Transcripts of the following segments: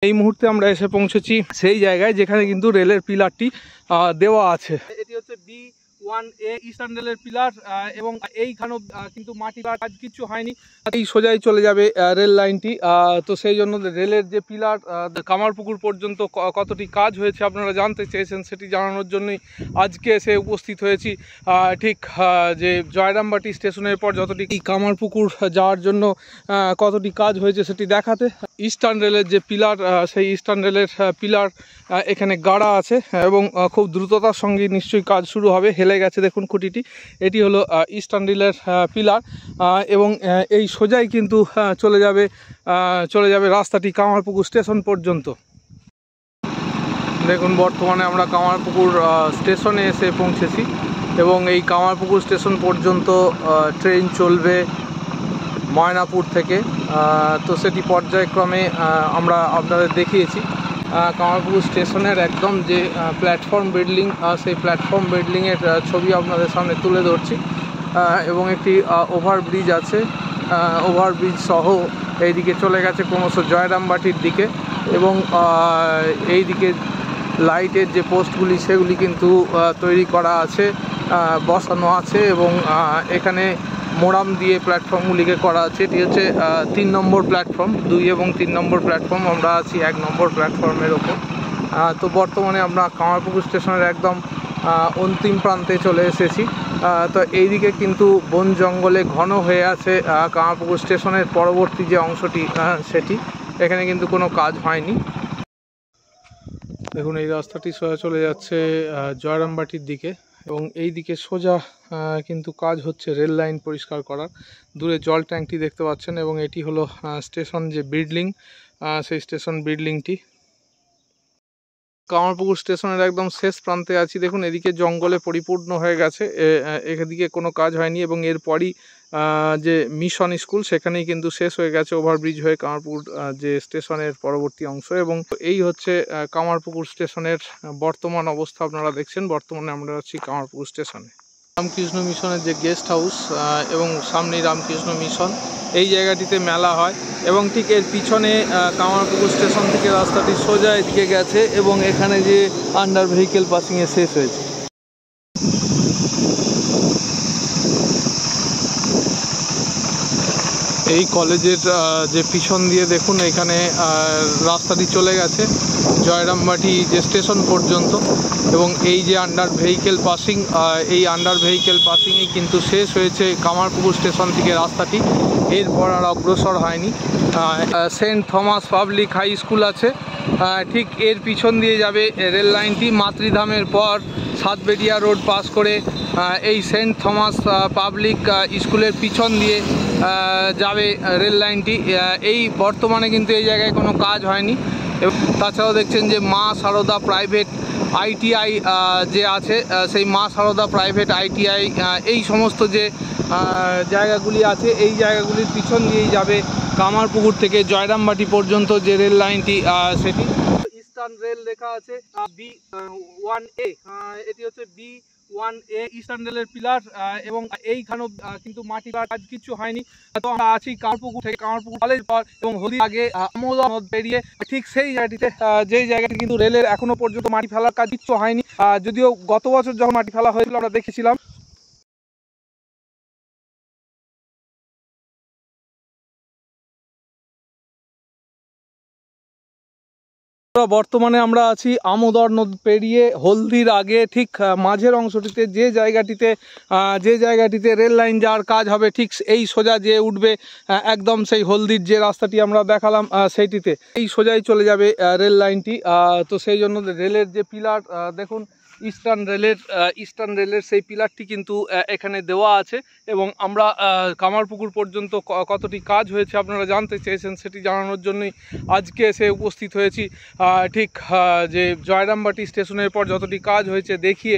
এই মুহূর্তে আমরা এসে পৌঁছেছি সেই জায়গায় যেখানে কিন্তু রেলের পিলারটি দেওয়া আছে। এটি হচ্ছে B1A ইস্টার্ন রেলের পিলার এবং এইখানেও কিন্তু মাটি কাজ কিছু হয়নি, এই সোজাই চলে যাবে রেল লাইনটি। তো সেই জন্য রেলের যে পিলার কামারপুকুর পর্যন্ত কতটি কাজ হয়েছে আপনারা জানতে চেয়েছেন, সেটি জানানোর জন্যই আজকে এসে উপস্থিত হয়েছি। ঠিক যে জয়রামবাটি স্টেশনের পর যতটি কামারপুকুর যাওয়ার জন্য কতটি কাজ হয়েছে সেটি দেখাতে। ইস্টার্ন রেলের যে পিলার, সেই ইস্টার্ন রেলের পিলার এখানে গাড়া আছে এবং খুব দ্রুততার সঙ্গে নিশ্চয়ই কাজ শুরু হবে। হেলে গেছে দেখুন খুঁটিটি, এটি হলো ইস্টার্ন রেলের পিলার এবং এই সোজাই কিন্তু চলে যাবে রাস্তাটি কামারপুকুর স্টেশন পর্যন্ত। দেখুন বর্তমানে আমরা কামারপুকুর স্টেশনে এসে পৌঁছেছি এবং এই কামারপুকুর স্টেশন পর্যন্ত ট্রেন চলবে ময়নাপুর থেকে। তো সেটি পর্যায়ক্রমে আমরা আপনাদের দেখিয়েছি। কামারপুকুর স্টেশনের একদম যে প্ল্যাটফর্ম বিল্ডিং, সেই প্ল্যাটফর্ম বিল্ডিংয়ের ছবি আপনাদের সামনে তুলে ধরছি এবং একটি ওভারব্রিজ আছে। ওভারব্রিজ সহ এইদিকে চলে গেছে ক্রমশ জয়রামবাটির দিকে এবং এই দিকে লাইটের যে পোস্টগুলি সেগুলি কিন্তু তৈরি করা আছে, বসানো আছে এবং এখানে মোড়াম দিয়ে প্ল্যাটফর্মগুলিকে করা আছে। এটি হচ্ছে 3 নম্বর প্ল্যাটফর্ম, 2 এবং 3 নম্বর প্ল্যাটফর্ম। আমরা আছি 1 নম্বর প্ল্যাটফর্মের ওপর। তো বর্তমানে আমরা কামারপুকুর স্টেশনের একদম অন্তিম প্রান্তে চলে এসেছি। তো এইদিকে কিন্তু বন জঙ্গলে ঘন হয়ে আছে কামারপুকুর স্টেশনের পরবর্তী যে অংশটি সেটি, এখানে কিন্তু কোনো কাজ হয়নি। দেখুন এই রাস্তাটি সোজা চলে যাচ্ছে জয়রামবাটির দিকে এবং এই দিকে সোজা কিন্তু কাজ হচ্ছে রেল লাইন পরিষ্কার করার। দূরে জল ট্যাঙ্কটি দেখতে পাচ্ছেন এবং এটি হলো স্টেশন যে বিল্ডিং, সেই স্টেশন বিল্ডিংটি। কামারপুকুর স্টেশনের একদম শেষ প্রান্তে আছি। দেখুন এদিকে জঙ্গলে পরিপূর্ণ হয়ে গেছে, এদিকে কোনো কাজ হয়নি এবং এরপরই যে মিশন স্কুল সেখানেই কিন্তু শেষ হয়ে গেছে ওভারব্রিজ হয়ে কামারপুকুর যে স্টেশনের পরবর্তী অংশ। এবং এই হচ্ছে কামারপুকুর স্টেশনের বর্তমান অবস্থা আপনারা দেখছেন। বর্তমানে আমরা আছি কামারপুকুর স্টেশনে। রামকৃষ্ণ মিশনের যে গেস্ট হাউস এবং সামনেই রামকৃষ্ণ মিশন, এই জায়গাটিতে মেলা হয় এবং ঠিক এর পিছনে কামারপুকুর স্টেশন থেকে রাস্তাটি সোজা এদিকে গেছে এবং এখানে যে আন্ডার ভেহিকেল পাসিংয়ে শেষ হয়েছে। এই কলেজের যে পিছন দিয়ে দেখুন এখানে রাস্তাটি চলে গেছে জয়রামবাটি যে স্টেশন পর্যন্ত এবং এই যে আন্ডার ভেহিকেল পাসিং, এই আন্ডার ভেহিকেল পাসিংয়ে কিন্তু শেষ হয়েছে কামারপুকুর স্টেশন থেকে রাস্তাটি। এরপর আর অগ্রসর হয়নি। Saint Thomas public high school আছে, ঠিক এর পিছন দিয়ে যাবে রেল লাইনটি। মাতৃধামের পর সাতবেরিয়া রোড পাস করে এই সেন্ট থমাস পাবলিক স্কুলের পিছন দিয়ে যাবে রেল লাইনটি। এই বর্তমানে কিন্তু এই জায়গায় কোনো কাজ হয়নি। এবং তাছাড়াও দেখছেন যে মা সারদা প্রাইভেট ITI যে আছে, সেই মা সারদা প্রাইভেট ITI, এই সমস্ত যে জায়গাগুলি আছে এই জায়গাগুলির পিছন দিয়েই যাবে কামারপুকুর থেকে জয়রামবাটি পর্যন্ত যে রেল লাইনটি সেটি। ইস্টার্ন রেল লেখা আছে B1A, এটি হচ্ছে B1A ইস্টার্ন রেলের পিলার এবং এইখানেও কিন্তু মাটি কাজ কিছু হয়নি। তো আমরা আছি কামারপুকুর থেকে, কামারপুকুর কলেজ পর এবং হলদির আগে আমোদা নদ পেরিয়ে ঠিক সেই জায়গাটিতে, যেই জায়গাটি কিন্তু রেলের এখনো পর্যন্ত মাটি ফেলার কাজ কিছু হয়নি। যদিও গত বছর যখন মাটি ফেলা হয়েছিল আমরা দেখেছিলাম। বর্তমানে আমরা আছি আমোদর নদ পেরিয়ে হলদির আগে ঠিক মাঝের অংশটিতে, যে জায়গাটিতে রেল লাইন যাওয়ার কাজ হবে ঠিক এই সোজা যে উঠবে একদম সেই হলদির যে রাস্তাটি আমরা দেখালাম সেইটিতে, এই সোজাই চলে যাবে রেল লাইনটি। তো সেই জন্য রেলের যে পিলার দেখুন ইস্টার্ন রেলের সেই পিলারটি কিন্তু এখানে দেওয়া আছে এবং আমরা কামারপুকুর পর্যন্ত কতটি কাজ হয়েছে আপনারা জানতে চেয়েছেন, সেটি জানানোর জন্যই আজকে এসে উপস্থিত হয়েছি। ঠিক যে জয়রামবাটি স্টেশনের পর যতটি কাজ হয়েছে দেখিয়ে,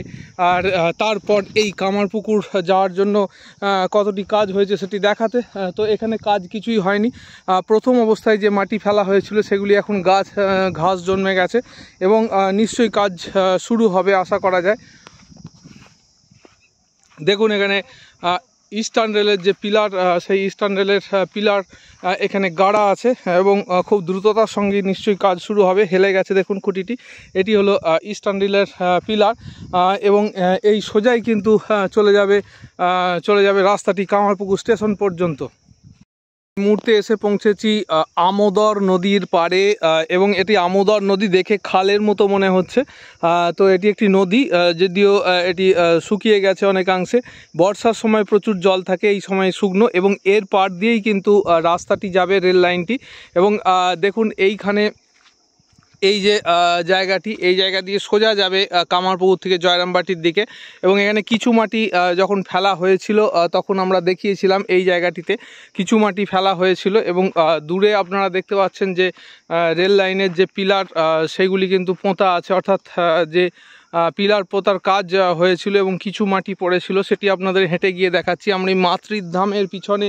আর তারপর এই কামারপুকুর যাওয়ার জন্য কতটি কাজ হয়েছে সেটি দেখাতে। তো এখানে কাজ কিছুই হয়নি। প্রথম অবস্থায় যে মাটি ফেলা হয়েছিল সেগুলি এখন ঘাস জন্মে গেছে এবং নিশ্চয়ই কাজ শুরু হবে আশা করা যায়। দেখুন এখানে ইস্টার্ন রেলের যে পিলার, সেই ইস্টার্ন রেলের পিলার এখানে গাড়া আছে এবং খুব দ্রুততার সঙ্গে নিশ্চয়ই কাজ শুরু হবে। হেলে গেছে দেখুন খুঁটিটি। এটি হলো ইস্টার্ন রেলের পিলার এবং এই সোজাই কিন্তু চলে যাবে রাস্তাটি কামারপুকুর স্টেশন পর্যন্ত। এই মুহূর্তে এসে পৌঁছেছি আমোদর নদীর পাড়ে এবং এটি আমোদর নদী দেখে খালের মতো মনে হচ্ছে। তো এটি একটি নদী, যদিও এটি শুকিয়ে গেছে অনেকাংশে। বর্ষার সময় প্রচুর জল থাকে, এই সময় শুকনো, এবং এর পাড় দিয়েই কিন্তু রাস্তাটি যাবে, রেল লাইনটি। এবং দেখুন এইখানে এই যে জায়গাটি, এই জায়গা দিয়ে সোজা যাবে কামারপুকুর থেকে জয়রামবাটির দিকে। এবং এখানে কিছু মাটি যখন ফেলা হয়েছিল তখন আমরা দেখিয়েছিলাম এই জায়গাটিতে কিছু মাটি ফেলা হয়েছিল। এবং দূরে আপনারা দেখতে পাচ্ছেন যে রেল লাইনের যে পিলার সেগুলি কিন্তু পোঁতা আছে, অর্থাৎ যে পিলার পোতার কাজ হয়েছিল এবং কিছু মাটি পড়েছিল, সেটি আপনাদের হেঁটে গিয়ে দেখাচ্ছি। আমরা এই মাতৃধামের পিছনে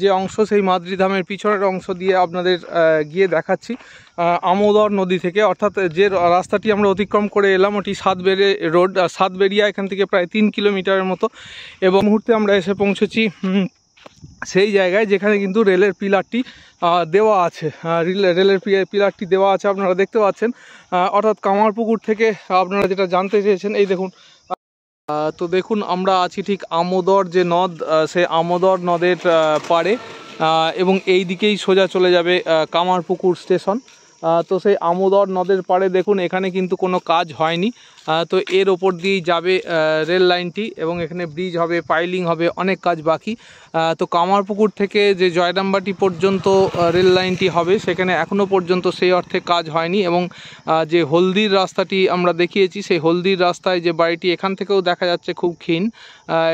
যে অংশ, সেই মাতৃধামের পিছনের অংশ দিয়ে আপনাদের গিয়ে দেখাচ্ছি আমোদর নদী থেকে। অর্থাৎ যে রাস্তাটি আমরা অতিক্রম করে এলাম ওটি সাতবেড়ে রোড, সাতবেড়িয়া এখান থেকে প্রায় 3 কিলোমিটারের মতো। এবং মুহূর্তে আমরা এসে পৌঁছেছি সেই জায়গায় যেখানে কিন্তু রেলের পিলারটি দেওয়া আছে, রেলের পিলারটি দেওয়া আছে আপনারা দেখতে পাচ্ছেন। অর্থাৎ কামারপুকুর থেকে আপনারা যেটা জানতে চেয়েছেন, এই দেখুন। তো দেখুন আমরা আছি ঠিক আমোদর যে নদ, সেই আমোদর নদের পাড়ে, এবং এই দিকেই সোজা চলে যাবে কামারপুকুর স্টেশন। তো সেই আমোদর নদের পাড়ে দেখুন এখানে কিন্তু কোনো কাজ হয়নি। তো এর ওপর দিয়েই যাবে রেল লাইনটি, এবং এখানে ব্রিজ হবে, পাইলিং হবে, অনেক কাজ বাকি। তো কামারপুকুর থেকে যে জয়রামবাটি পর্যন্ত রেল লাইনটি হবে সেখানে এখনও পর্যন্ত সেই অর্থে কাজ হয়নি। এবং যে হলদির রাস্তাটি আমরা দেখিয়েছি, সেই হলদির রাস্তায় যে বাড়িটি, এখান থেকেও দেখা যাচ্ছে খুব ক্ষীণ,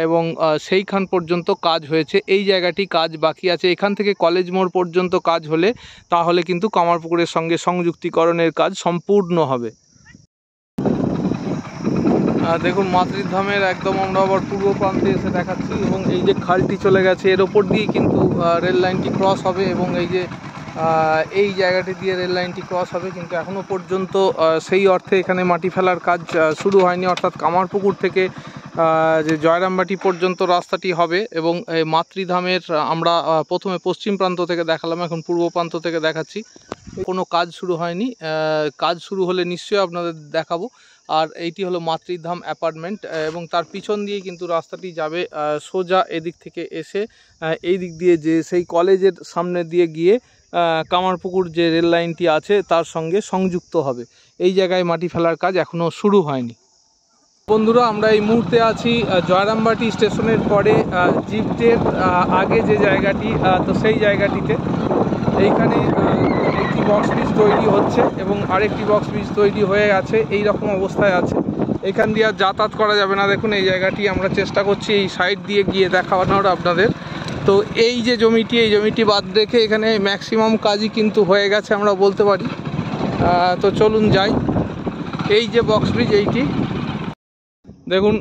এবং সেইখান পর্যন্ত কাজ হয়েছে। এই জায়গাটি কাজ বাকি আছে। এখান থেকে কলেজ মোড় পর্যন্ত কাজ হলে তাহলে কিন্তু কামারপুকুরের সঙ্গে সংযুক্তিকরণের কাজ সম্পূর্ণ হবে। দেখুন মাতৃধামের একদম আমরা আবার পূর্ব প্রান্তে এসে দেখাচ্ছি, এবং এই যে খালটি চলে গেছে এর ওপর দিয়েই কিন্তু রেল লাইনটি ক্রস হবে, এবং এই জায়গাটি দিয়ে রেল লাইনটি ক্রস হবে। কিন্তু এখনও পর্যন্ত সেই অর্থে এখানে মাটি ফেলার কাজ শুরু হয়নি। অর্থাৎ কামারপুকুর থেকে যে জয়রামবাটি পর্যন্ত রাস্তাটি হবে, এবং মাতৃধামের আমরা প্রথমে পশ্চিম প্রান্ত থেকে দেখালাম, এখন পূর্ব প্রান্ত থেকে দেখাচ্ছি। কোনো কাজ শুরু হয়নি, কাজ শুরু হলে নিশ্চয়ই আপনাদের দেখাবো। আর এইটি হলো মাতৃধাম অ্যাপার্টমেন্ট, এবং তার পিছন দিয়ে কিন্তু রাস্তাটি যাবে সোজা এদিক থেকে এসে এই দিক দিয়ে যে সেই কলেজের সামনে দিয়ে গিয়ে কামারপুকুর যে রেল লাইনটি আছে তার সঙ্গে সংযুক্ত হবে। এই জায়গায় মাটি ফেলার কাজ এখনও শুরু হয়নি। বন্ধুরা আমরা এই মুহূর্তে আছি জয়রামবাটি স্টেশনের পরে জিপটের আগে যে জায়গাটি, তো সেই জায়গাটিতে এইখানে একটি বক্স ব্রিজ তৈরি হচ্ছে এবং আরেকটি বক্স ব্রিজ তৈরি হয়ে গেছে, এই রকম অবস্থায় আছে। এখান দিয়ে আর যাতায়াত করা যাবে না। দেখুন এই জায়গাটি আমরা চেষ্টা করছি এই সাইড দিয়ে গিয়ে দেখানোর আপনাদের। তো এই যে জমিটি, এই জমিটি বাদ রেখে এখানে ম্যাক্সিমাম কাজই কিন্তু হয়ে গেছে আমরা বলতে পারি। তো চলুন যাই। এই যে বক্স ব্রিজ, এইটি দেখুন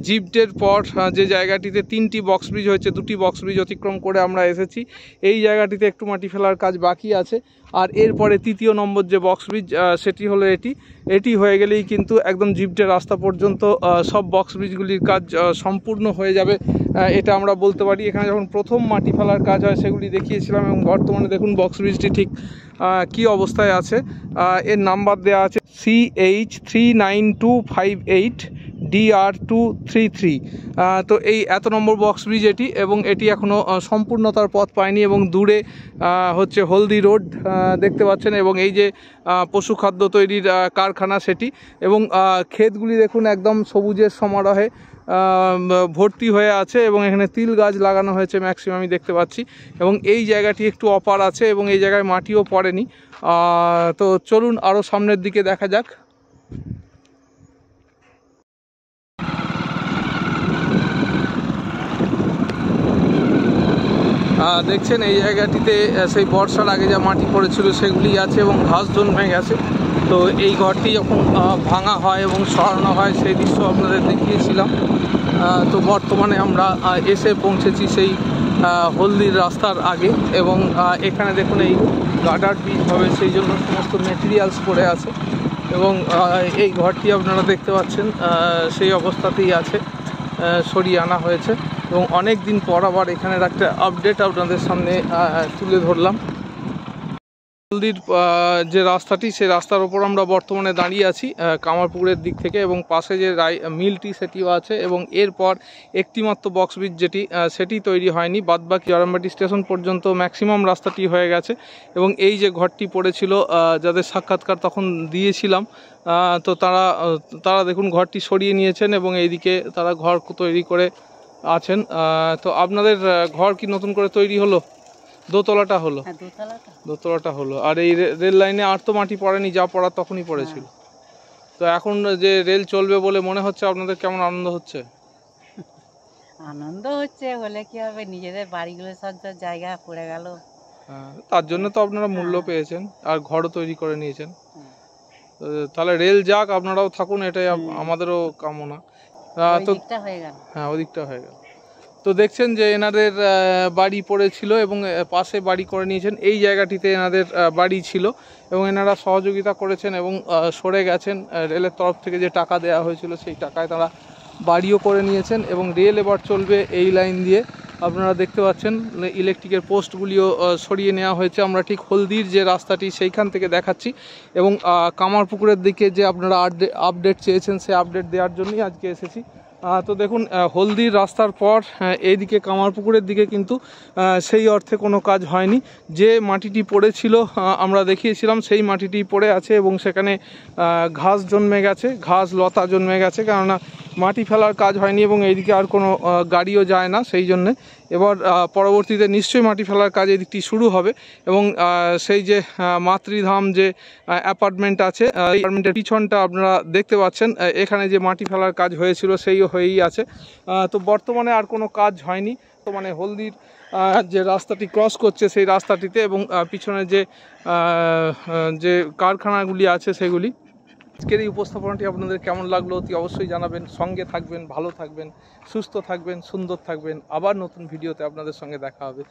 জিপটের পর যে জায়গাটিতে 3টি বক্স ব্রিজ হয়েছে, 2টি বক্স ব্রিজ অতিক্রম করে আমরা এসেছি। এই জায়গাটিতে একটু মাটি ফেলার কাজ বাকি আছে। আর এরপরে 3য় নম্বর যে বক্স ব্রিজ সেটি হলো এটি হয়ে গেলেই কিন্তু একদম জিপটের রাস্তা পর্যন্ত সব বক্স ব্রিজগুলির কাজ সম্পূর্ণ হয়ে যাবে, এটা আমরা বলতে পারি। এখানে যখন প্রথম মাটি ফেলার কাজ হয় সেগুলি দেখিয়েছিলাম, এবং বর্তমানে দেখুন বক্স ব্রিজটি ঠিক কি অবস্থায় আছে। এর নাম্বার দেওয়া আছে CH39258 DR233। তো এই এত নম্বর বক্স ব্রিজ এটি, এবং এটি এখনও সম্পূর্ণতার পথ পায়নি। এবং দূরে হচ্ছে হলদি রোড দেখতে পাচ্ছেন, এবং এই যে পশু খাদ্য তৈরির কারখানা সেটি, এবং ক্ষেতগুলি দেখুন একদম সবুজের সমারোহে ভর্তি হয়ে আছে, এবং এখানে তিল গাছ লাগানো হয়েছে ম্যাক্সিমামই দেখতে পাচ্ছি। এবং এই জায়গাটি একটু অপার আছে, এবং এই জায়গায় মাটিও পড়েনি। তো চলুন আরও সামনের দিকে দেখা যাক। দেখছেন এই জায়গাটিতে সেই বর্ষার আগে যা মাটি পড়েছিল সেগুলি আছে, এবং ঘাস জন্মে গেছে। তো এই ঘরটি যখন ভাঙা হয় এবং সরানো হয় সেই দৃশ্য আপনাদের দেখিয়েছিলাম। তো বর্তমানে আমরা এসে পৌঁছেছি সেই হলদির রাস্তার আগে, এবং এখানে দেখুন এই গার্ডার ব্রিজ হবে, সেই জন্য সমস্ত মেটেরিয়ালস পড়ে আছে। এবং এই ঘরটি আপনারা দেখতে পাচ্ছেন সেই অবস্থাতেই আছে। সরিয়ে আনা হয়েছে এবং অনেক দিন পর আবার এখানের একটা আপডেট আপনাদের সামনে তুলে ধরলাম। হলদির যে রাস্তাটি, সেই রাস্তার ওপর আমরা বর্তমানে দাঁড়িয়ে আছি কামারপুকুরের দিক থেকে, এবং পাশে যে মিলটি সেটিও আছে, এবং এরপর একটিমাত্র বক্স ব্রিজ যেটি সেটি তৈরি হয়নি, বাদবাকি জয়রামবাটি স্টেশন পর্যন্ত ম্যাক্সিমাম রাস্তাটি হয়ে গেছে। এবং এই যে ঘরটি পড়েছিল, যাদের সাক্ষাৎকার তখন দিয়েছিলাম, তো তারা দেখুন ঘরটি সরিয়ে নিয়েছেন এবং এইদিকে তারা ঘর তৈরি করে আছেন। তো আপনাদের ঘর কি নতুন করে তৈরি হলো? দোতলাটা হলো? দোতলাটা হলো। আর এই রেল লাইনে আর তো মাটি পড়েনি, যা পড়ার তখনই পড়েছিল। তো এখন যে রেল চলবে বলে মনে হচ্ছে, আপনাদের কেমন আনন্দ হচ্ছে? আনন্দ হচ্ছে বলে কি হবে, নিজেদের বাড়িগুলো সব জায়গা পড়ে গেল, তার জন্য তো আপনারা মূল্য পেয়েছেন আর ঘরও তৈরি করে নিয়েছেন। তাহলে রেল যাক, আপনারাও থাকুন, এটাই আমাদেরও কামনা। তো হ্যাঁ, ওদিকটা হয়ে গেল। তো দেখছেন যে এনাদের বাড়ি পড়েছিল এবং পাশে বাড়ি করে নিয়েছেন। এই জায়গাটিতে এনাদের বাড়ি ছিল এবং এনারা সহযোগিতা করেছেন এবং সরে গেছেন। রেলের তরফ থেকে যে টাকা দেওয়া হয়েছিল সেই টাকায় তারা বাড়িও করে নিয়েছেন এবং রেল এবার চলবে এই লাইন দিয়ে। আপনারা দেখতে পাচ্ছেন ইলেকট্রিকের পোস্টগুলিও সরিয়ে নেওয়া হয়েছে। আমরা ঠিক হলদির যে রাস্তাটি সেইখান থেকে দেখাচ্ছি এবং কামারপুকুরের দিকে যে আপনারা আপডেট চেয়েছেন, সেই আপডেট দেওয়ার জন্যই আজকে এসেছি। তো দেখুন, হলদির রাস্তার পর এইদিকে কামারপুকুরের দিকে কিন্তু সেই অর্থে কোনো কাজ হয়নি। যে মাটিটি পড়েছিল আমরা দেখিয়েছিলাম, সেই মাটিটি পড়ে আছে এবং সেখানে ঘাস জন্মে গেছে, ঘাস লতা জন্মে গেছে, কেননা মাটি ফেলার কাজ হয়নি এবং এইদিকে আর কোনো গাড়িও যায় না। সেই জন্যে এবার পরবর্তীতে নিশ্চয়ই মাটি ফেলার কাজ এদিকটি শুরু হবে এবং সেই যে মাতৃধাম যে অ্যাপার্টমেন্ট আছে, এই অ্যাপার্টমেন্টের পিছনটা আপনারা দেখতে পাচ্ছেন, এখানে যে মাটি ফেলার কাজ হয়েছিল সেই হয়েই আছে। তো বর্তমানে আর কোনো কাজ হয়নি। তো মানে হলদির যে রাস্তাটি ক্রস করছে সেই রাস্তাটিতে এবং পিছনে যে কারখানাগুলি আছে সেগুলি। আজকের এই উপস্থাপনাটি আপনাদের কেমন লাগলো অতি অবশ্যই জানাবেন। সঙ্গে থাকবেন, ভালো থাকবেন, সুস্থ থাকবেন, সুন্দর থাকবেন। আবার নতুন ভিডিওতে আপনাদের সঙ্গে দেখা হবে।